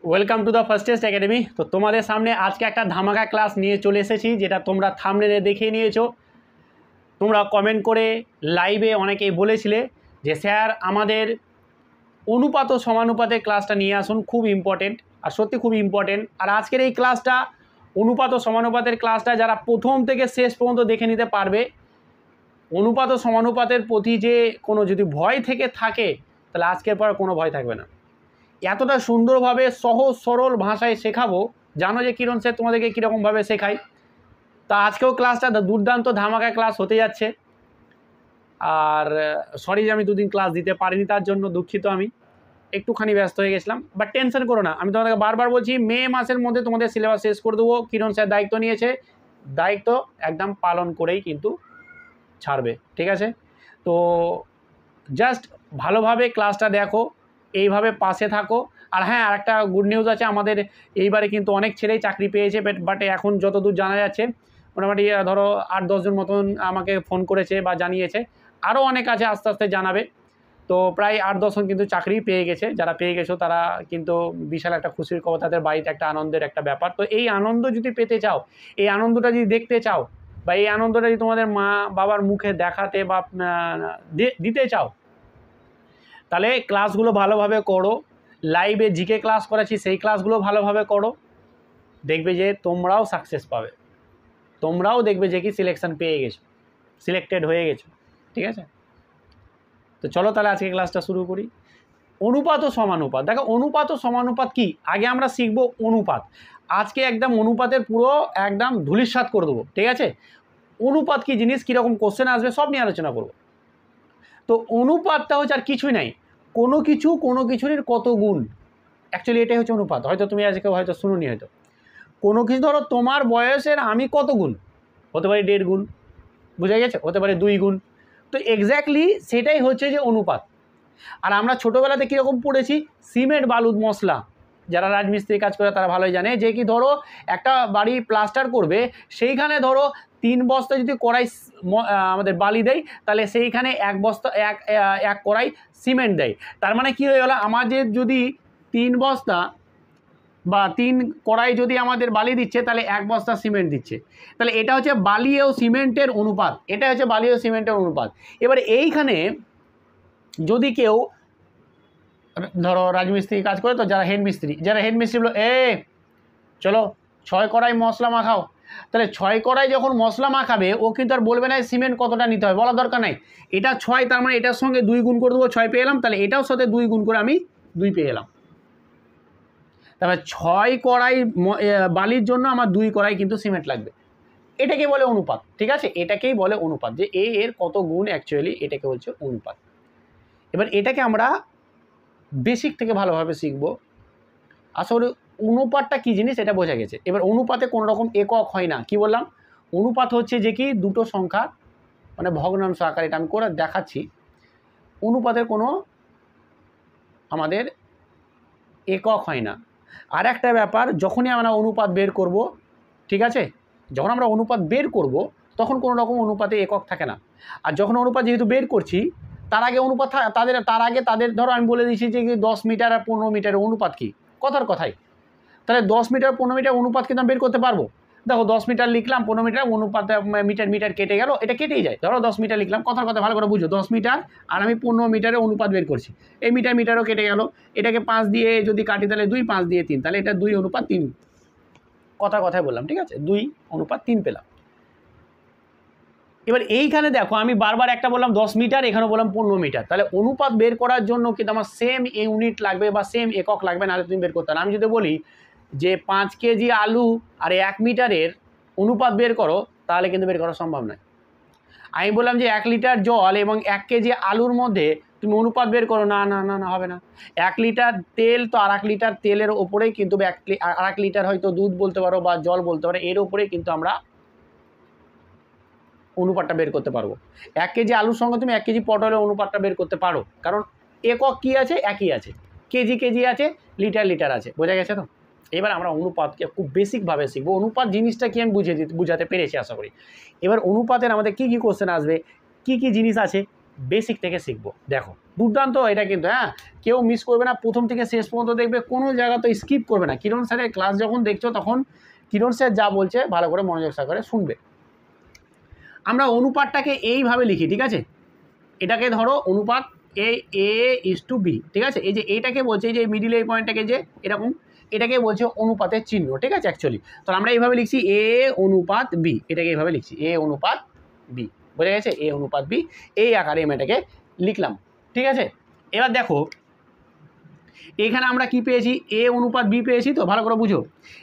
Welcome to the fastest academy. তো তোমাদের সামনে আজকে একটা ধামাকা ক্লাস নিয়ে চলে এসেছি, যেটা তোমরা থাম্বনেলে দেখে নিয়েছো। তোমরা কমেন্ট করে লাইভে অনেকেই বলেছিলে যে স্যার আমাদের অনুপাত ও সমানুপাতের ক্লাসটা নিয়ে আসুন, খুব ইম্পর্টেন্ট। আর সত্যি খুব ইম্পর্টেন্ট। আর আজকের এই ক্লাসটা অনুপাত ও সমানুপাতের ক্লাসটা যারা প্রথম থেকে শেষ পর্যন্ত দেখে নিতে পারবে, অনুপাত ও সমানুপাতের প্রতি যে কোনো যদি ভয় থেকে থাকে, তাহলে আজকের পর কোনো ভয় থাকবে না। এতটা সুন্দরভাবে সহজ সরল ভাষায় শেখাবো, জানো যে কিরণ স্যার তোমাদেরকে কীরকমভাবে শেখাই। তা আজকেও ক্লাসটা দুর্দান্ত ধামাকা ক্লাস হতে যাচ্ছে। আর সরি যে আমি দুদিন ক্লাস দিতে পারিনি, তার জন্য দুঃখিত। আমি একটুখানি ব্যস্ত হয়ে গেছিলাম, বাট টেনশন করো না। আমি তোমাদেরকে বারবার বলছি, মে মাসের মধ্যে তোমাদের সিলেবাস শেষ করে দেবো। কিরণ স্যার দায়িত্ব নিয়েছে, দায়িত্ব একদম পালন করেই কিন্তু ছাড়বে, ঠিক আছে? তো জাস্ট ভালোভাবে ক্লাসটা দেখো, এইভাবে পাশে থাকো। আর হ্যাঁ, আরেকটা গুড নিউজ আছে, আমাদের এইবারে কিন্তু অনেক ছেলেই চাকরি পেয়েছে। বাট এখন যতদূর জানা যাচ্ছে মোটামুটি ধরো 8-10 জন মতন আমাকে ফোন করেছে বা জানিয়েছে। আরও অনেক আছে, আস্তে আস্তে জানাবে। তো প্রায় 8-10 জন কিন্তু চাকরি পেয়ে গেছে। যারা পেয়ে গেছো তারা কিন্তু বিশাল একটা খুশির খবর, তাদের বাড়িতে একটা আনন্দের একটা ব্যাপার। তো এই আনন্দ যদি পেতে চাও, এই আনন্দটা যদি দেখতে চাও, বা এই আনন্দটা যদি তোমাদের মা বাবার মুখে দেখাতে বা দিতে চাও, তাহলে ক্লাসগুলো ভালোভাবে করো। লাইভে জিকে ক্লাস করাচ্ছি, সেই ক্লাসগুলো ভালোভাবে করো। দেখবে যে তোমরাও সাকসেস পাবে, তোমরাও দেখবে যে কি সিলেকশন পেয়ে গেছো, সিলেক্টেড হয়ে গেছো, ঠিক আছে? তো চলো তাহলে আজকে ক্লাসটা শুরু করি। অনুপাত ও সমানুপাত। দেখো, অনুপাত ও সমানুপাত কি, আগে আমরা শিখবো অনুপাত। আজকে একদম অনুপাতের পুরো একদম ধূলিসাৎ করে দেবো, ঠিক আছে? অনুপাত কি জিনিস, কীরকম কোশ্চেন আসবে, সব নিয়ে আলোচনা করবো। তো অনুপাতটা হচ্ছে আর কিছুই নাই, কোনো কিছুরই কত গুণ। অ্যাকচুয়ালি এটাই হচ্ছে অনুপাত। হয়তো তুমি আজকে হয়তো শুনুনি, হয়তো কোনো কিছু ধরো তোমার বয়সের আমি কত গুণ, হতে পারে 1.5 গুণ, বোঝা গেছে, হতে পারে 2 গুণ। তো এক্স্যাক্টলি সেটাই হচ্ছে যে অনুপাত। আর আমরা ছোটোবেলাতে কীরকম পড়েছি, সিমেন্ট বালু মশলা, যারা রাজমিস্ত্রি কাজ করে তারা ভালোই জানে যে কি ধরো একটা বাড়ি প্লাস্টার করবে, সেইখানে ধরো 3 বস্তা যদি কড়াই আমাদের বালি দেয়, তাহলে সেইখানে 1 বস্তা এক কড়াই সিমেন্ট দেয়। তার মানে কী হয়ে গেল, আমাদের যদি 3 বস্তা বা 3 কড়াই যদি আমাদের বালি দিচ্ছে, তাহলে 1 বস্তা সিমেন্ট দিচ্ছে। তাহলে এটা হচ্ছে বালি ও সিমেন্টের অনুপাত, এটা হচ্ছে বালি ও সিমেন্টের অনুপাত। এবারে এইখানে যদি কেউ ধরো রাজমিস্ত্রি কাজ করে, তো যারা হেড মিস্ত্রি বলো, চলো 6 কড়াই মশলা মাখাও। তাহলে 6 কড়াই যখন মশলা মাখাবে, ও কিন্তু আর বলবে না সিমেন্ট কতটা নিতে হয়, বলার দরকার নাই। এটা 6, তার মানে এটার সঙ্গে 2 গুণ করে দেবো, 6 পেয়ে এলাম। তাহলে এটাও সাথে 2 গুণ করে আমি 2 পেয়ে এলাম। তারপরে 6 কড়াই বালির জন্য আমার 2 কড়াই কিন্তু সিমেন্ট লাগবে। এটাকে বলে অনুপাত, ঠিক আছে? এটাকেই বলে অনুপাত, যে এর কত গুণ, অ্যাকচুয়ালি এটাকে বলছে অনুপাত। এবার এটাকে আমরা বেসিক থেকে ভালোভাবে শিখব। আসলে অনুপাতটা কী জিনিস এটা বোঝা গেছে। এবার অনুপাতে কোনো রকম একক হয় না। কি বললাম, অনুপাত হচ্ছে যে কি দুটো সংখ্যা মানে ভগ্নাংশ আকার। এটা আমি করে দেখাচ্ছি। অনুপাতের কোনো আমাদের একক হয় না। আর একটা ব্যাপার, যখনই আমরা অনুপাত বের করব, ঠিক আছে, যখন আমরা অনুপাত বের করব তখন কোনো রকম অনুপাতে একক থাকে না। আর যখন অনুপাত যেহেতু বের করছি, তার আগে অনুপাত তাদের ধরো আমি বলে দিচ্ছি যে 10 মিটার আর 15 মিটারের অনুপাত কী, কথাই। তাহলে 10 মিটার 15 মিটার অনুপাত কিন্তু আমি বের করতে পারবো। দেখো 10 মিটার লিখলাম, 15 মিটার অনুপাত, মিটার কেটে গেল, এটা কেটেই যায়। ধরো 10 মিটার লিখলাম, কথা ভালো করে বুঝো, 10 মিটার আর আমি 15 মিটারের অনুপাত বের করছি। এই মিটারও কেটে গেল, এটাকে 5 দিয়ে যদি কাটি তাহলে 2, 5 দিয়ে 3, তাহলে এটা 2:3। কথায় বললাম, ঠিক আছে, 2:3 পেলাম। এবার এইখানে দেখো, আমি বারবার একটা বললাম 10 মিটার, এখানে বললাম 15 মিটার। তাহলে অনুপাত বের করার জন্য কিন্তু আমার সেম ইউনিট লাগবে বা সেম একক লাগবে, নাহলে তুমি বের করতে না। আমি যদি বলি যে 5 কেজি আলু আর 1 মিটারের অনুপাত বের করো, তাহলে কিন্তু বের করা সম্ভব নয়। আমি বললাম যে 1 লিটার জল এবং 1 কেজি আলুর মধ্যে তুমি অনুপাত বের করো, না, হবে না। 1 লিটার তেল তো আর 1 লিটার তেলের ওপরেই কিন্তু, আর 1 লিটার হয়তো দুধ বলতে পারো বা জল বলতে পারো, এর ওপরেই কিন্তু আমরা অনুপাতটা বের করতে পারবো। 1 কেজি আলুর সঙ্গে তুমি 1 কেজি পটলের অনুপাতটা বের করতে পারো, কারণ একক কী আছে, একই আছে, কেজি আছে, লিটার আছে। বোঝা গেছে তো? এবার আমরা অনুপাতকে খুব বেসিকভাবে শিখবো। অনুপাত জিনিসটা কি আমি বুঝাতে পেরেছি আশা করি। এবার অনুপাতের আমাদের কী কোশ্চেন আসবে, কি জিনিস আছে, বেসিক থেকে শিখবো। দেখো দুর্দান্ত এটা কিন্তু, হ্যাঁ কেউ মিস করবে না, প্রথম থেকে শেষ পর্যন্ত দেখবে, কোনো জায়গা তো স্কিপ করবে না। কিরণ স্যারের ক্লাস যখন দেখছো তখন কিরণ স্যার যা বলছে ভালো করে মনোযোগ সহকারে শুনবে। আমরা অনুপাতটাকে এইভাবে লিখি, ঠিক আছে, এটাকে ধরো অনুপাত A/B, ঠিক আছে, এই যে এটাকে বলছে, এই যে মিডিল এই পয়েন্টটাকে যে এরকম, এটাকে বলছে অনুপাতের চিহ্ন, ঠিক আছে অ্যাকচুয়ালি। তো আমরা এইভাবে লিখছি A/B, এটাকে এইভাবে লিখছি A/B, বোঝা গেছে, A/B, এই আকারে আমি এটাকে লিখলাম, ঠিক আছে। এবার দেখো এখানে আমরা কি পেয়েছি, A/B পেয়েছি, তো ভালো করে বুঝো।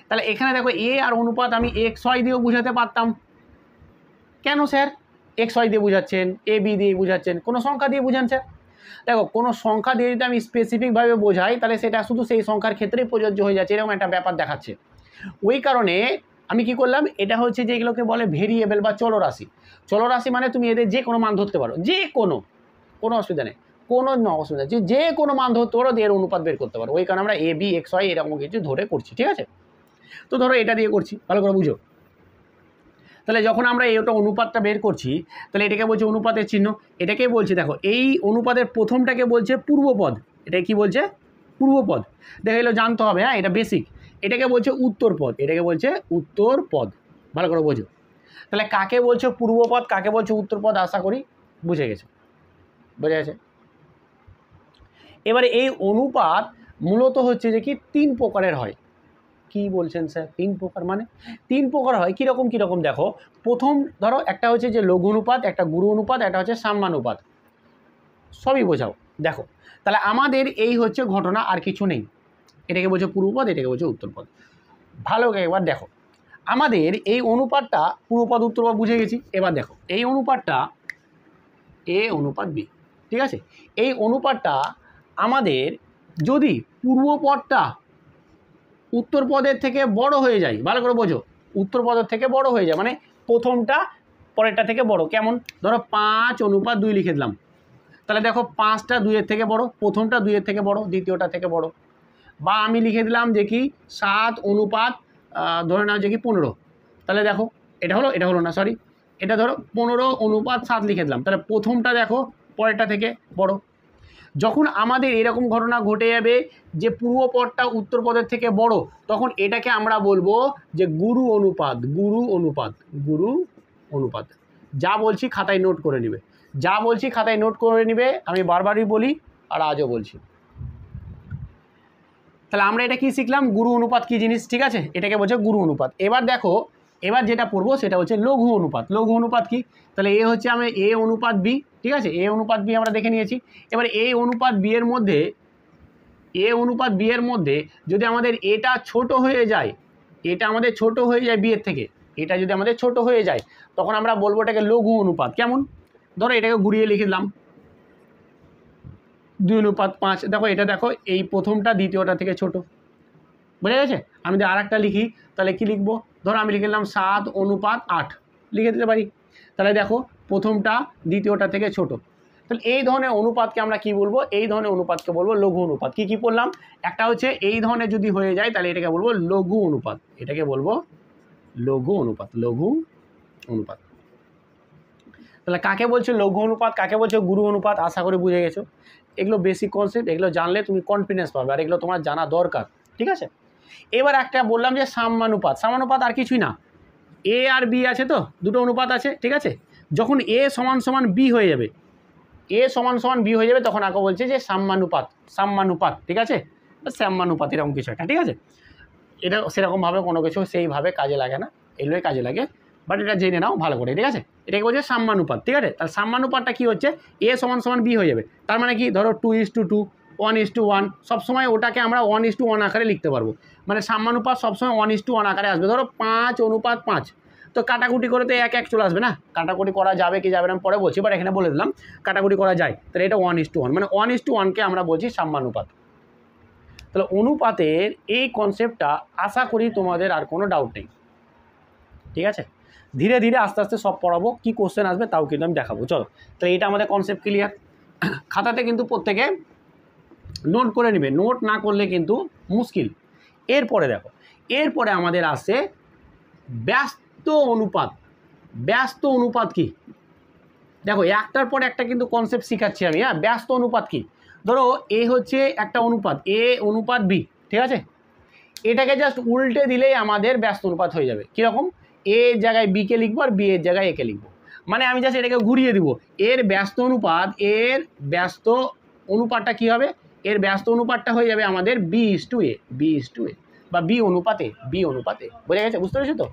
তাহলে এখানে দেখো A আর অনুপাত আমি XY দিয়েও বুঝাতে পারতাম। কেন স্যার XY দিয়ে বুঝাচ্ছেন, AB দিয়ে বুঝাচ্ছেন, কোনো সংখ্যা দিয়ে বুঝান স্যার? দেখো কোনো সংখ্যা দিয়ে যদি আমি স্পেসিফিকভাবে বোঝাই তাহলে সেটা শুধু সেই সংখ্যার ক্ষেত্রেই প্রযোজ্য হয়ে যাচ্ছে, এরকম একটা ব্যাপার দেখাচ্ছে। ওই কারণে আমি কি করলাম, এটা হচ্ছে যে এগুলোকে বলে ভেরিয়েবল বা চলরাশি। চলরাশি মানে তুমি এদের যে কোনো মান ধরতে পারো, যে কোনো অসুবিধা নেই, কোনো অসুবিধা, যে কোনো মান ধরতে পারো, এর অনুপাত বের করতে পারো। ওই কারণে আমরা AB XY এরকম কিছু ধরে করছি, ঠিক আছে। তো ধরো এটা দিয়ে করছি, ভালো করে বুঝো। তাহলে যখন আমরা এইটা অনুপাতটা বের করছি, তাহলে এটাকে বলছে অনুপাতের চিহ্ন, এটাকে বলছে দেখো এই অনুপাতের প্রথমটাকে বলছে পূর্বপদ, এটা কি বলছে পূর্বপদ, দেখে এগুলো জানতে হবে, হ্যাঁ এটা বেসিক। এটাকে বলছে উত্তরপদ, এটাকে বলছে উত্তরপদ, ভালো করে বোঝো। তাহলে কাকে বলছে পূর্বপদ, কাকে বলছে উত্তরপদ, আশা করি বুঝে গেছো, বোঝা গেছে। এবারে এই অনুপাত মূলত হচ্ছে যে কি 3 প্রকারের হয়। কি বলছেন স্যার 3 প্রকার মানে? 3 প্রকার হয়, কীরকম কীরকম দেখো। প্রথম ধরো একটা হচ্ছে যে লঘু অনুপাত, একটা গুরু অনুপাত, একটা হচ্ছে সাম্যানুপাত, সবই বোঝাও। দেখো তাহলে আমাদের এই হচ্ছে ঘটনা, আর কিছু নেই। এটাকে বলছে পূর্বপদ, এটাকে বলছে উত্তরপদ। ভালো একবার দেখো, আমাদের এই অনুপাতটা পূর্বপদ উত্তরপদ বুঝে গেছি। এবার দেখো এই অনুপাতটা A/B, ঠিক আছে। এই অনুপাতটা আমাদের যদি পূর্বপদটা উত্তরপদের থেকে বড় হয়ে যায়, ভালো করে বোঝো, উত্তরপদের থেকে বড় হয়ে যায় মানে প্রথমটা পরেরটা থেকে বড়। কেমন, ধরো 5/2 লিখে দিলাম, তাহলে দেখো 5টা 2-এর থেকে বড়, প্রথমটা 2-এর থেকে বড়, দ্বিতীয়টা থেকে বড়। বা আমি লিখে দিলাম যে কি 7 অনুপাত ধরে নাও যে কি 15, তাহলে দেখো এটা হলো না, সরি, এটা ধরো 15/7 লিখে দিলাম, তাহলে প্রথমটা দেখো পরেরটা থেকে বড়। যখন আমাদের এরকম ঘটনা ঘটে যাবে যে পূর্বপদটা উত্তরপদের থেকে বড়, তখন এটাকে আমরা বলবো যে গুরু অনুপাত, গুরু অনুপাত, গুরু অনুপাত। যা বলছি খাতায় নোট করে নিবে, যা বলছি খাতায় নোট করে নিবে, আমি বারবারই বলি আর আজও বলছি। তাহলে আমরা এটা কি শিখলাম, গুরু অনুপাত কি জিনিস, ঠিক আছে, এটাকে বলছে গুরু অনুপাত। এবার দেখো এবার যেটা পড়বো সেটা হচ্ছে লঘু অনুপাত। লঘু অনুপাত কি, তাহলে এ হচ্ছে আমি A/B, ঠিক আছে, A/B আমরা দেখে নিয়েছি। এবার A/B এর মধ্যে, A/B এর মধ্যে যদি আমাদের এটা ছোট হয়ে যায়, এটা আমাদের ছোট হয়ে যায় বি এর থেকে, এটা যদি আমাদের ছোট হয়ে যায় তখন আমরা বলবো এটাকে লঘু অনুপাত। কেমন, ধরো এটাকে ঘুরিয়ে লিখে দিলাম 2/5। দেখো এটা দেখো এই প্রথমটা দ্বিতীয়টা থেকে ছোট, বুঝা গেছে। আমি যদি আর একটা লিখি তাহলে কি লিখবো, ধরো আমি লিখে দিলাম 7/8 লিখে দিতে পারি, তাহলে দেখো প্রথমটা দ্বিতীয়টা থেকে ছোট। তাহলে এই ধরনের অনুপাতকে আমরা কি বলবো, এই ধরনের অনুপাতকে বলবো লঘু অনুপাত। কি কি বললাম, একটা হচ্ছে এই ধরনের যদি হয়ে যায় তাহলে এটাকে বলবো লঘু অনুপাত, এটাকে বলবো লঘু অনুপাত, লঘু অনুপাত। তাহলে কাকে বলছে লঘু অনুপাত, কাকে বলছে গুরু অনুপাত, আশা করি বুঝে গেছো। এগুলো বেসিক কনসেপ্ট, এগুলো জানলে তুমি কনফিডেন্স পাবে, আর এগুলো তোমার জানা দরকার, ঠিক আছে। এবার একটা বললাম যে সাম্যানুপাত, সাম্যানুপাত আর কিছুই না, A আর B আছে, তো দুটো অনুপাত আছে, ঠিক আছে। যখন A = B হয়ে যাবে, A = B হয়ে যাবে তখন আগে বলছে যে সাম্যানুপাত, সাম্যানুপাত, ঠিক আছে, সাম্যানুপাত এরকম কিছু একটা, ঠিক আছে। এটা সেরকমভাবে কোনো কিছু সেইভাবে কাজে লাগে না, এগুলোই কাজে লাগে, বাট এটা জেনে নাও ভালো করে, ঠিক আছে। এটাকে বলছে সাম্যানুপাত, ঠিক আছে। তাহলে সাম্যানুপাতটা কী হচ্ছে, A = B হয়ে যাবে, তার মানে কি ধরো 2:2, 1:1, সবসময় ওটাকে আমরা 1:1 আকারে লিখতে পারবো, মানে সাম্যানুপাত সবসময় 1:1 আকারে আসবে। ধরো 5/5, তো কাটাকুটি করে তো 1:1 চলে আসবে না, কাটাকুটি করা যাবে কি যাবে না পরে বলছি, বাট এখানে বলে দিলাম কাটাকুটি করা যায়, তাহলে এটা 1:1, মানে 1:1কে আমরা বলছি সাম্যানুপাত। তাহলে অনুপাতের এই কনসেপ্টটা আশা করি তোমাদের আর কোনো ডাউট নেই, ঠিক আছে। ধীরে ধীরে আস্তে আস্তে সব পড়াবো, কী কোশ্চেন আসবে তাও কিন্তু আমি দেখাবো। চলো, তো এটা আমাদের কনসেপ্ট ক্লিয়ার। খাতাতে কিন্তু প্রত্যেকে নোট করে নেবে, নোট না করলে কিন্তু মুশকিল। এরপরে দেখো, এরপরে আমাদের আসে ব্যস্ত অনুপাত। ব্যস্ত অনুপাত কি, দেখো একটার পর একটা কিন্তু কনসেপ্ট শেখাচ্ছি আমি। হ্যাঁ, ব্যস্ত অনুপাত কি, ধরো এ হচ্ছে একটা অনুপাত, এ অনুপাত বি, ঠিক আছে, এটাকে জাস্ট উল্টে দিলেই আমাদের ব্যস্ত অনুপাত হয়ে যাবে। কীরকম, এ এর জায়গায় বিকে লিখবো আর বি এর জায়গায় একে লিখবো, মানে আমি জাস্ট এটাকে ঘুরিয়ে দিব। এর ব্যস্ত অনুপাত, এর ব্যস্ত অনুপাতটা কী হবে, এর ব্যস্ত অনুপাতটা হয়ে যাবে আমাদের B/A, B/A বা বি অনুপাতে, বি অনুপাতে। বোঝা গেছে, বুঝতে পেরেছো তো?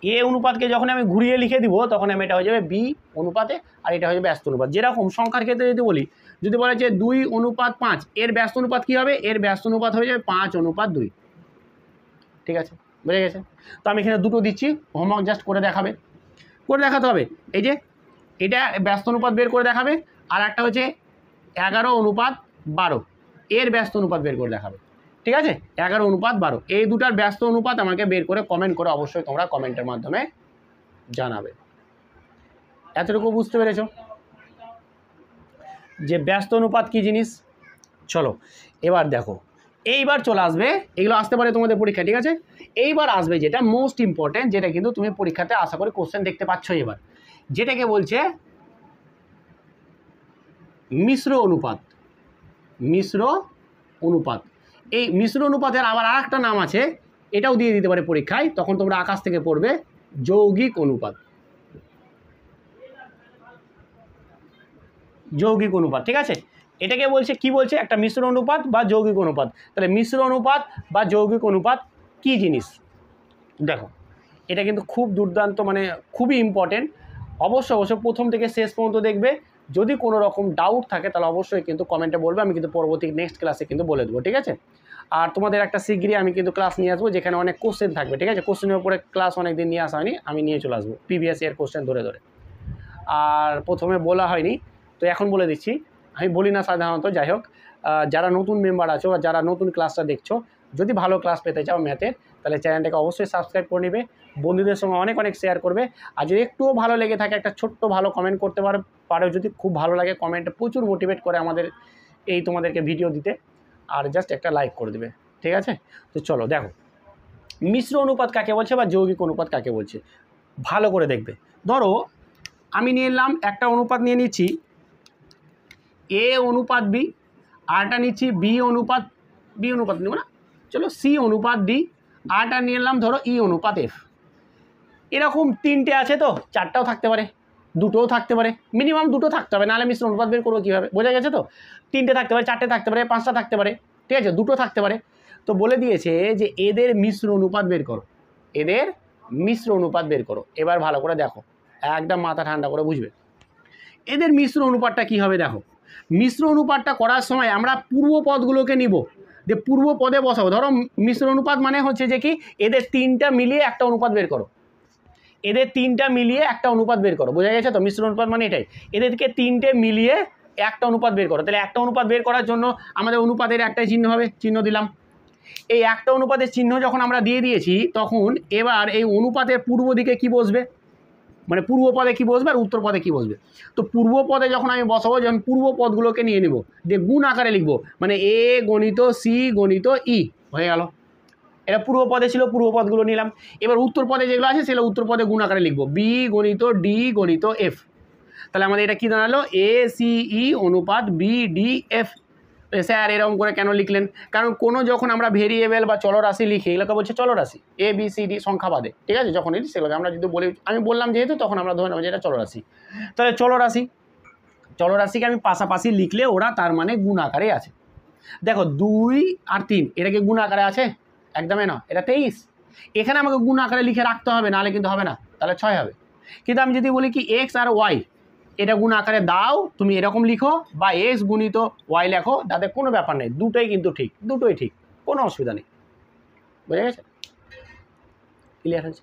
এ অনুপাতকে যখন আমি ঘুরিয়ে লিখে দিব তখন আমি এটা হয়ে যাবে বি অনুপাতে, আর এটা হয়ে যাবে ব্যস্ত অনুপাত। যেরকম সংখ্যার ক্ষেত্রে যদি বলি, যদি বলে যে 2:5, এর ব্যস্ত অনুপাত কী হবে, এর ব্যস্ত অনুপাত হয়ে যাবে 5:2। ঠিক আছে, বুঝে গেছে? তো আমি এখানে দুটো দিচ্ছি, হোমওয়ার্ক জাস্ট করে দেখাবে, করে দেখাতে হবে। এই যে এটা ব্যস্ত অনুপাত বের করে দেখাবে, আর একটা হচ্ছে 11:12, এর ব্যস্ত অনুপাত বের করে দেখাবে। ঠিক আছে, 11:12, এই দুটার ব্যস্ত অনুপাত আমাকে বের করে কমেন্ট করে অবশ্যই তোমরা কমেন্টের মাধ্যমে জানাবে। এতটুকু বুঝতে পেরেছো যে ব্যস্ত অনুপাত কী জিনিস? চলো এবার দেখো, এইবার চলে আসবে, এগুলো আসতে পারে তোমাদের পরীক্ষা, ঠিক আছে? এইবার আসবে যেটা মোস্ট ইম্পর্টেন্ট, যেটা কিন্তু তুমি পরীক্ষাতে আশা করি কোশ্চেন দেখতে পাচ্ছ এবার, যেটাকে বলছে মিশ্র অনুপাত। মিশ্র অনুপাত, এই মিশ্র অনুপাতের আবার আর একটা নাম আছে, এটাও দিয়ে দিতে পারে পরীক্ষায়, তখন তোমরা আকাশ থেকে পড়বে যৌগিক অনুপাত। যৌগিক অনুপাত, ঠিক আছে, এটাকে বলছে কি বলছে, একটা মিশ্র অনুপাত বা যৌগিক অনুপাত। তাহলে মিশ্র অনুপাত বা যৌগিক অনুপাত কি জিনিস? দেখো এটা কিন্তু খুব দুর্দান্ত, মানে খুবই ইম্পর্টেন্ট। অবশ্যই প্রথম থেকে শেষ পর্যন্ত দেখবে। যদি কোনো রকম ডাউট থাকে তাহলে অবশ্যই কিন্তু কমেন্টে বলবে, আমি কিন্তু পরবর্তী নেক্সট ক্লাসে কিন্তু বলে দেবো, ঠিক আছে? আর তোমাদের একটা শীঘ্রই আমি কিন্তু ক্লাস নিয়ে আসবো, যেখানে অনেক কোশ্চেন থাকবে, ঠিক আছে? কোশ্চেনের উপরে ক্লাস অনেক দিন নিয়ে আসা হয়নি, আমি নিয়ে চলে আসবো প্রিভিয়াস ইয়ার কোশ্চেন ধরে ধরে। আর প্রথমে বলা হয়নি তো এখন বলে দিচ্ছি, আমি বলি না সাধারণত। যাই হোক, যারা নতুন মেম্বার আছো বা যারা নতুন ক্লাসটা দেখছো, যদি ভালো ক্লাস পেতে চাও ম্যাথের, তাহলে চ্যানেলটাকে অবশ্যই সাবস্ক্রাইব করে নেবে, বন্ধুদের সঙ্গে অনেক অনেক শেয়ার করবে। আর যদি একটুও ভালো লেগে থাকে একটা ছোট্ট ভালো কমেন্ট করতে পারো, যদি খুব ভালো লাগে, কমেন্টে প্রচুর মোটিভেট করে আমাদের এই তোমাদেরকে ভিডিও দিতে। আর জাস্ট একটা লাইক করে দেবে, ঠিক আছে? তো চলো দেখো, মিশ্র অনুপাত কাকে বলছে বা যৌগিক অনুপাত কাকে বলছে, ভালো করে দেখবে। ধরো আমি নিয়ে নিলাম একটা অনুপাত, নিয়ে নিচ্ছি এ অনুপাত বি, আরটা নিচ্ছি বি অনুপাত নেব না, চলো সি অনুপাত ডি, আরটা নিয়ে নিলাম ধরো ই অনুপাত এফ। এরকম তিনটে আছে, তো চারটাও থাকতে পারে, দুটোও থাকতে পারে, মিনিমাম দুটো থাকতে হবে, নাহলে মিশ্র অনুপাত বের করবো কীভাবে? বোঝা গেছে তো? তিনটে থাকতে পারে, চারটে থাকতে পারে, পাঁচটা থাকতে পারে, ঠিক আছে, দুটো থাকতে পারে। তো বলে দিয়েছে যে এদের মিশ্র অনুপাত বের করো, এদের মিশ্র অনুপাত বের করো। এবার ভালো করে দেখো, একদম মাথা ঠান্ডা করে বুঝবে এদের মিশ্র অনুপাতটা কী হবে। দেখো মিশ্র অনুপাতটা করার সময় আমরা পূর্ব পদগুলোকে নিব, যে পূর্ব পদে বসাবো। ধরো মিশ্র অনুপাত মানে হচ্ছে যে কি, এদের তিনটা মিলিয়ে একটা অনুপাত বের করো, এদের তিনটা মিলিয়ে একটা অনুপাত বের করো। বোঝা গেছে তো? মিশ্র অনুপাত মানে এটাই, এদেরকে তিনটে মিলিয়ে একটা অনুপাত বের করো। তাহলে একটা অনুপাত বের করার জন্য আমাদের অনুপাতের একটাই চিহ্ন হবে, চিহ্ন দিলাম। এই একটা অনুপাতের চিহ্ন যখন আমরা দিয়ে দিয়েছি, তখন এবার এই অনুপাতের পূর্ব দিকে কি বসবে, মানে পূর্ব পদে কী বসবে আর উত্তর পদে কী বসবে। তো পূর্ব পদে যখন আমি বসাবো, যখন পূর্ব পদগুলোকে নিয়ে নেব, দিয়ে গুণ আকারে লিখবো, মানে এ গণিত সি গণিত ই হয়ে গেল। এটা পূর্ব পদে ছিল, পূর্ব পদগুলো নিলাম। এবার উত্তর পদে যেগুলো আছে সেগুলো উত্তর পদে গুণ আকারে লিখবো, বি গণিত ডি গণিত এফ। তাহলে আমাদের এটা কী দাঁড়ালো, এ সি ই অনুপাত বি ডি এফ। স্যার এরকম করে কেন লিখলেন? কারণ কোনো যখন আমরা ভেরিয়েবল বা চলরাশি লিখি, এগুলোকে বলছে চলরাশি, এ বি সি ডি সংখ্যা বাদে, ঠিক আছে? যখন এটি সেগুলোকে আমরা যদি বলি, আমি বললাম যেহেতু, তখন আমরা ধরে নেব যে এটা চলরাশি। তাহলে চলরাশিকে আমি পাশাপাশি লিখলে ওরা তার মানে গুণ আকারে আছে। দেখো 2 আর 3 এটাকে গুণ আকারে আছে, একদমই না, এটা 23। এখানে আমাকে গুণ আকারে লিখে রাখতে হবে, নাহলে কিন্তু হবে না, তাহলে 6 হবে। কিন্তু আমি যদি বলি কি এক্স আর ওয়াই, এটা গুণ আকারে দাও, তুমি এরকম লিখো, বা এক্স গুণিত ওয়াই লেখো, তাতে কোনো ব্যাপার নেই, দুটোই কিন্তু ঠিক, দুটোই ঠিক, কোনো অসুবিধা নেই। বুঝে গেছে? ক্লিয়ার হয়েছে?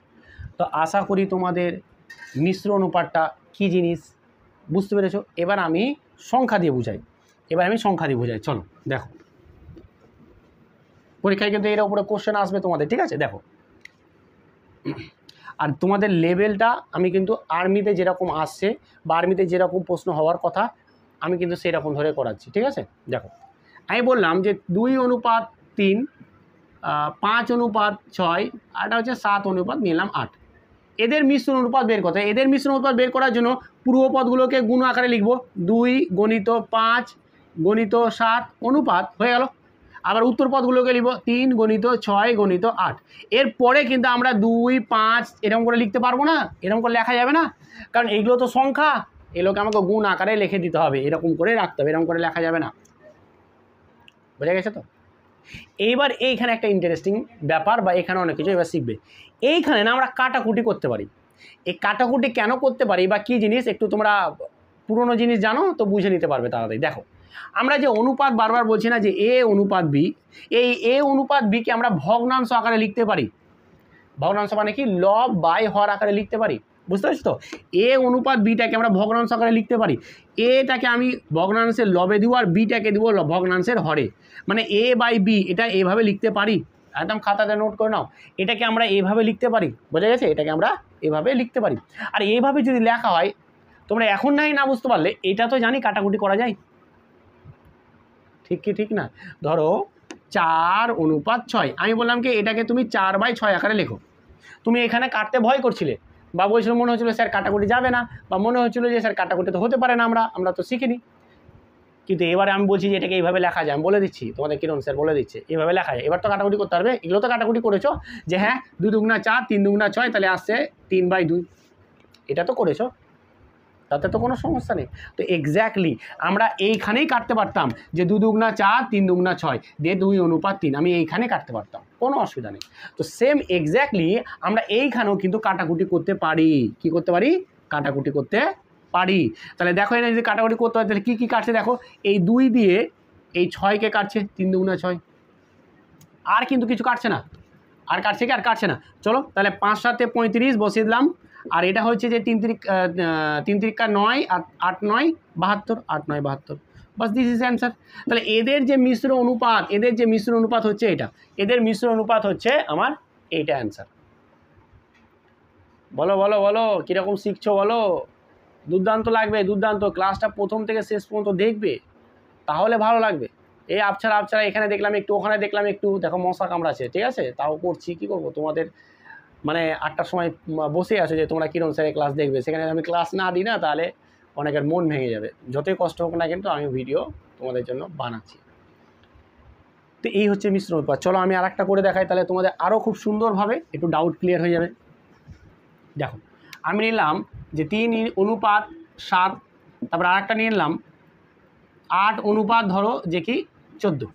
তো আশা করি তোমাদের মিশ্র অনুপাতটা কী জিনিস বুঝতে পেরেছো। এবার আমি সংখ্যা দিয়ে বুঝাই, চলো দেখো, পরীক্ষায় কিন্তু এর উপরে কোশ্চেন আসবে তোমাদের, ঠিক আছে? দেখো, আর তোমাদের লেভেলটা আমি কিন্তু আর্মিতে যেরকম আসছে বা আর্মিতে যেরকম প্রশ্ন হওয়ার কথা, আমি কিন্তু সেই রকম ধরে করাচ্ছি, ঠিক আছে? দেখো আমি বললাম যে 2:3, 5:6, আর এটা হচ্ছে 7:8, এদের মিশ্র অনুপাত বের করতে। এদের মিশ্র অনুপাত বের করার জন্য পূর্বপদগুলোকে গুণ আকারে লিখব, 2 গণিত 5 গণিত 7 অনুপাত হয়ে গেল। আবার উত্তর পদগুলোকে লিখব 3 গণিত 6 গণিত 8। এরপরে কিন্তু আমরা 2 5 এরকম করে লিখতে পারবো না, এরকম করে লেখা যাবে না, কারণ এইগুলো তো সংখ্যা, এগুলোকে আমাকে গুণ আকারে লিখে দিতে হবে, এরকম করে রাখতে হবে, এরকম করে লেখা যাবে না। বোঝা গেছে তো? এইবার এইখানে একটা ইন্টারেস্টিং ব্যাপার, বা এখানে অনেক কিছু এবার শিখবে। এইখানে না আমরা কাটাকুটি করতে পারি। এই কাটাকুটি কেন করতে পারি বা কী জিনিস, একটু তোমরা পুরনো জিনিস জানো তো বুঝে নিতে পারবে তাড়াতাড়ি। দেখো, আমরা যে অনুপাত বারবার বলছি না যে এ অনুপাত বি, এই এ অনুপাত বিকে আমরা ভগ্নাংশ আকারে লিখতে পারি। ভগ্নাংশ মানে কি, লব বাই হর আকারে লিখতে পারি। বুঝতে পারছি তো? এ অনুপাত বিটাকে আমরা ভগ্নাংশ আকারে লিখতে পারি। এটাকে আমি ভগ্নাংশের লবে দিব আর বিটাকে দিব ভগ্নাংশের হরে, মানে এ বাই বি, এটা এভাবে লিখতে পারি। একদম খাতাতে নোট করে নাও, এটাকে আমরা এভাবে লিখতে পারি। বোঝা গেছে? এটাকে আমরা এভাবে লিখতে পারি। আর এইভাবে যদি লেখা হয়, তোমরা এখন না বুঝতে পারলে, এটা তো জানি কাটাকুটি করা যায়, ঠিক কি ঠিক না? ধরো 4 অনুপাত 6, আমি বললাম কি এটাকে তুমি 4/6 আকারে লেখো। তুমি এখানে কাটতে ভয় করছিলে, বা বলছিল মনে হচ্ছিলো স্যার কাটাকুটি যাবে না, বা মনে হচ্ছিলো যে স্যার কাটাকুটি তো হতে পারে না, আমরা তো শিখিনি। কিন্তু এবারে আমি বলছি যে এটাকে এইভাবে লেখা যায়, আমি বলে দিচ্ছি তোমাদের, কিরণ স্যার বলে দিচ্ছে এইভাবে লেখা যায়। এবার তো কাটাকুটি করতে পারবে, এগুলো তো কাটাকুটি করেছো যে হ্যাঁ 2 দুগুণা 4 3 দুগুণা 6, তাহলে আসছে 3/2, এটা তো করেছো, তাতে তো কোনো সমস্যা নেই। তো এক্স্যাক্টলি আমরা এইখানেই কাটতে পারতাম যে 2 দুগুণা 4 3 দুগুণা 6 দিয়ে 2 অনুপাত 3, আমি এইখানে কাটতে পারতাম, কোনো অসুবিধা নেই। তো সেম এক্স্যাক্টলি আমরা এইখানেও কিন্তু কাটাকুটি করতে পারি। কি করতে পারি? কাটাকুটি করতে পারি। তাহলে দেখো এখানে যদি কাটাকুটি করতে হয় তাহলে কী কী কাটছে দেখো, এই 2 দিয়ে এই 6কে কাটছে, 3 দুগুণা 6, আর কিন্তু কিছু কাটছে না। আর কাটছে কি? আর কাটছে না। চলো তাহলে 5 7 35 বসিয়ে দিলাম, আর এটা হচ্ছে যে 3 3 9 আর 8 9 72, 8 9 72, বাস দিস ইজ অ্যান্সার। তাহলে এদের যে মিশ্র অনুপাত, হচ্ছে এটা, এদের মিশ্র অনুপাত হচ্ছে আমার এইটা অ্যান্সার। বলো বলো বলো, কীরকম শিখছো বলো? দুর্দান্ত লাগবে, দুর্দান্ত। ক্লাসটা প্রথম থেকে শেষ পর্যন্ত দেখবে, তাহলে ভালো লাগবে। এই আবছাড়া এখানে দেখলাম একটু, ওখানে দেখলাম একটু, দেখো মশা কামড়াচ্ছে, ঠিক আছে, তাও করছি, কী করবো, তোমাদের মানে 8টার সময় বসে আছো যে তোমরা কিরণ স্যারের ক্লাস দেখবে, সেখানে আমি ক্লাস না দিই না, তাহলে অনেকের মন ভেঙে যাবে। যতই কষ্ট হোক না কিন্তু আমি ভিডিও তোমাদের জন্য বানাচ্ছি। তো এই হচ্ছে মিশ্র অনুপাত। চলো আমি আরেকটা করে দেখাই, তাহলে তোমাদের আরও খুব সুন্দরভাবে একটু ডাউট ক্লিয়ার হয়ে যাবে। দেখো, আমি নিলাম যে 3 অনুপাত 7, তারপর আরেকটা নিয়ে নিলাম 8 অনুপাত ধরো যে কি 14,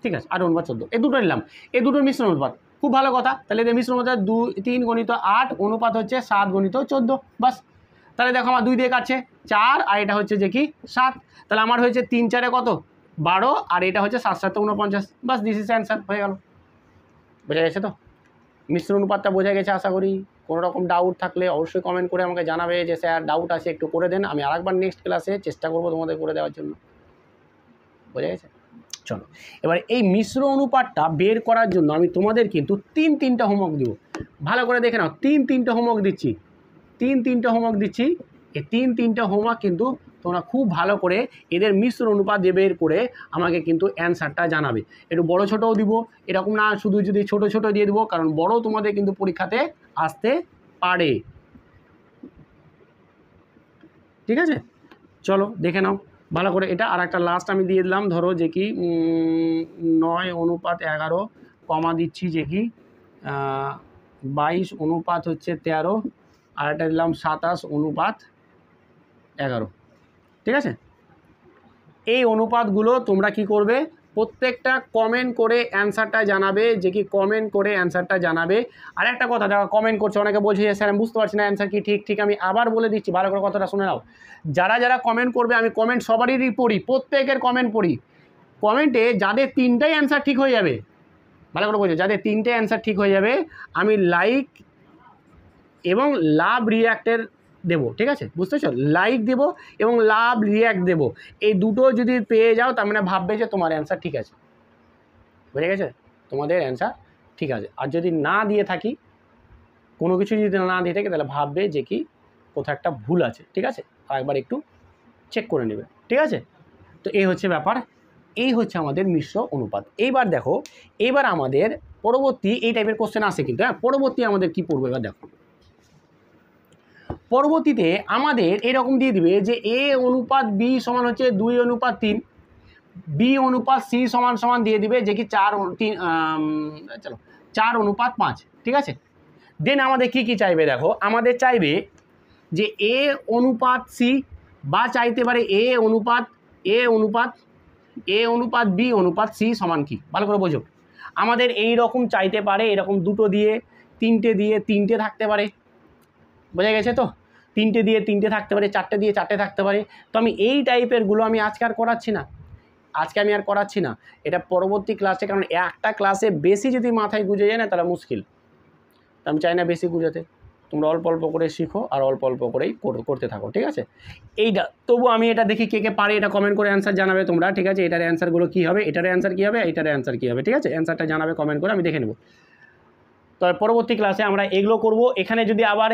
ঠিক আছে, 8 অনুপাত 14, এই দুটো নিলাম, এই দুটোর মিশ্র অনুপাত। খুব ভালো কথা, তাহলে এদের মিশ্র অনুপাত 3 গণিত 8 অনুপাত হচ্ছে 7 গণিত 14, বাস। তাহলে দেখো আমার 2 দিয়ে কাটছে 4, আর এটা হচ্ছে যে কি 7, তাহলে আমার হয়েছে 3 4 কত 12, আর এটা হচ্ছে 7 7 49, বাস দিস ইজ অ্যান্সার, হয়ে গেল। বোঝা গেছে তো? মিশ্র অনুপাতটা বোঝা গেছে আশা করি। কোনো রকম ডাউট থাকলে অবশ্যই কমেন্ট করে আমাকে জানাবে যে স্যার ডাউট আছে একটু করে দেন, আমি আরেকবার নেক্সট ক্লাসে চেষ্টা করবো তোমাদের করে দেওয়ার জন্য। বোঝা গেছে? চলো এবার এই মিশ্র অনুপাতটা বের করার জন্য আমি তোমাদের কিন্তু 3টা হোমওয়ার্ক দিব। ভালো করে দেখে নাও, 3টা হোমওয়ার্ক দিচ্ছি, 3টা হোমওয়ার্ক দিচ্ছি। এই 3টা হোমওয়ার্ক কিন্তু তোমরা খুব ভালো করে এদের মিশ্র অনুপাত দিয়ে বের করে আমাকে কিন্তু অ্যান্সারটা জানাবে। একটু বড় ছোটও দিব, এরকম না শুধু যদি ছোট ছোট দিয়ে দেবো, কারণ বড় তোমাদের কিন্তু পরীক্ষাতে আসতে পারে। ঠিক আছে, চলো দেখে নাও ভালো করে এটা। আর একটা লাস্ট আমি দিয়ে দিলাম, ধরো যে কি 9 অনুপাত 11 কমা দিচ্ছি যে কি 22 অনুপাত হচ্ছে 13, আর এটা দিলাম 27 অনুপাত 11, ঠিক আছে। এই অনুপাতগুলো তোমরা কি করবে, প্রত্যেকটা কমেন্ট করে অ্যান্সারটা জানাবে, যে কি কমেন্ট করে অ্যান্সারটা জানাবে। আর একটা কথা দেখো, কমেন্ট করছে অনেকে বলছে যে স্যার আমি বুঝতে পারছি না অ্যান্সার কি, ঠিক আমি আবার বলে দিচ্ছি, ভালো করে কথাটা শুনে নাও। যারা কমেন্ট করবে, আমি কমেন্ট সবারই পড়ি, প্রত্যেকের কমেন্ট পড়ি। কমেন্টে যাদের 3টাই অ্যান্সার ঠিক হয়ে যাবে, ভালো করে বলছো, যাদের 3টে অ্যান্সার ঠিক হয়ে যাবে, আমি লাইক এবং লাভ রিয়াক্টের দেবো, ঠিক আছে, বুঝতেছো? লাইক দেবো এবং লাভ রিয়াক্ট দেবো, এই দুটো যদি পেয়ে যাও তার মানে ভাববে যে তোমার অ্যান্সার ঠিক আছে। বুঝে গেছে? তোমাদের অ্যান্সার ঠিক আছে। আর যদি না দিয়ে থাকি, কোনো কিছু যদি না দিয়ে থাকি, তাহলে ভাববে যে কি কোথাও একটা ভুল আছে, ঠিক আছে, আর একবার একটু চেক করে নেবে, ঠিক আছে। তো এই হচ্ছে ব্যাপার, এই হচ্ছে আমাদের মিশ্র অনুপাত। এইবার দেখো, এইবার আমাদের পরবর্তী এই টাইপের কোশ্চেন আসে কিন্তু, হ্যাঁ, পরবর্তী আমাদের কি পড়বো এবার দেখো। পরবর্তীতে আমাদের এরকম দিয়ে দিবে যে A অনুপাত B সমান হচ্ছে 2:3, B অনুপাত C সমান দিয়ে দিবে যে কি 4:5, ঠিক আছে। দেন আমাদের কি চাইবে দেখো, আমাদের চাইবে যে A অনুপাত C বা চাইতে পারে A অনুপাত B অনুপাত C সমান কি, ভালো করে বোঝো। আমাদের এই রকম চাইতে পারে, এরকম 2 দিয়ে 3টে দিয়ে 3টে থাকতে পারে, বোঝা গেছে তো। 3টে দিয়ে 3টে থাকতে পারে, 4টে দিয়ে 4টে থাকতে পারে। তো আমি এই টাইপেরগুলো আমি আজকে আর করাচ্ছি না, এটা পরবর্তী ক্লাসে, কারণ একটা ক্লাসে বেশি যদি মাথায় গুঁজে যায় না তাহলে মুশকিল। তো আমি চাই না বেশি গুঁজাতে, তোমরা অল্প অল্প করে শিখো আর অল্প অল্প করেই করতে থাকো, ঠিক আছে। এইটা তবু আমি এটা দেখি কে পারে, এটা কমেন্ট করে অ্যান্সার জানাবে তোমরা, ঠিক আছে। এটার অ্যান্সারগুলো কী হবে, এটার অ্যান্সার কী হবে, এটার অ্যান্সার কী হবে, ঠিক আছে। অ্যান্সারটা জানাবে কমেন্ট করে, আমি দেখে নেব। তো পরবর্তী ক্লাসে আমরা এগুলো করব। এখানে যদি আবার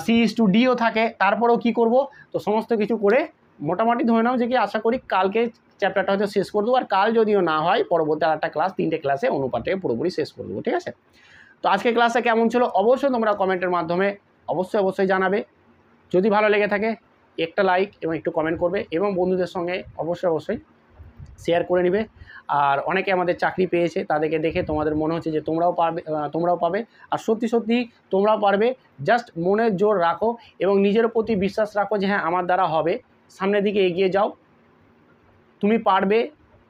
C/Dও থাকে তারপরেও কি করব, তো সমস্ত কিছু করে মোটামুটি ধরে নাও যে কি আশা করি কালকে চ্যাপ্টারটা হয়তো শেষ করে দেবো। আর কাল যদিও না হয় পরবর্তী আরেকটা ক্লাস, 3টে ক্লাসে অনুপাতটাকে পুরোপুরি শেষ করে দেবো, ঠিক আছে। তো আজকে ক্লাসটা কেমন ছিল অবশ্যই তোমরা কমেন্টের মাধ্যমে অবশ্যই জানাবে। যদি ভালো লেগে থাকে একটা লাইক এবং একটু কমেন্ট করবে, এবং বন্ধুদের সঙ্গে অবশ্যই শেয়ার করে নেবে। আর অনেকে আমাদের চাকরি পেয়েছে, তাদেরকে দেখে তোমাদের মনে হচ্ছে যে তোমরাও পাবে। আর সত্যি তোমরাও পারবে। জাস্ট মনের জোর রাখো এবং নিজের প্রতি বিশ্বাস রাখো যে হ্যাঁ আমার দ্বারা হবে। সামনের দিকে এগিয়ে যাও, তুমি পারবে,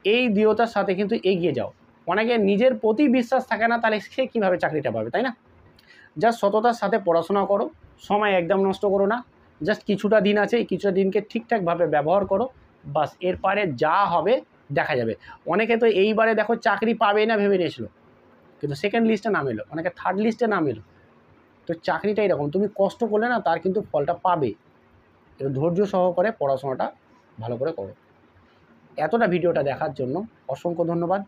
এই দৃঢ়তার সাথে কিন্তু এগিয়ে যাও। অনেকে নিজের প্রতি বিশ্বাস থাকে না, তাহলে সে কীভাবে চাকরিটা পাবে, তাই না। জাস্ট সততার সাথে পড়াশোনা করো, সময় একদম নষ্ট করো না। জাস্ট কিছুটা দিন আছে, এই কিছুটা দিনকে ঠিকঠাকভাবে ব্যবহার করো, বাস। এরপরে যা হবে দেখা যাবে। অনেকে তো এইবারে দেখো চাকরি পাবেই না ভেবে নিয়েছিল, কিন্তু সেকেন্ড লিস্টে নাম এলো, অনেকে থার্ড লিস্টে নাম এলো। তো চাকরিটা এরকম, তুমি কষ্ট করলে না তার কিন্তু ফলটা পাবে। একটু ধৈর্য সহকারে পড়াশোনাটা ভালো করে করো। এতটা ভিডিওটা দেখার জন্য অসংখ্য ধন্যবাদ।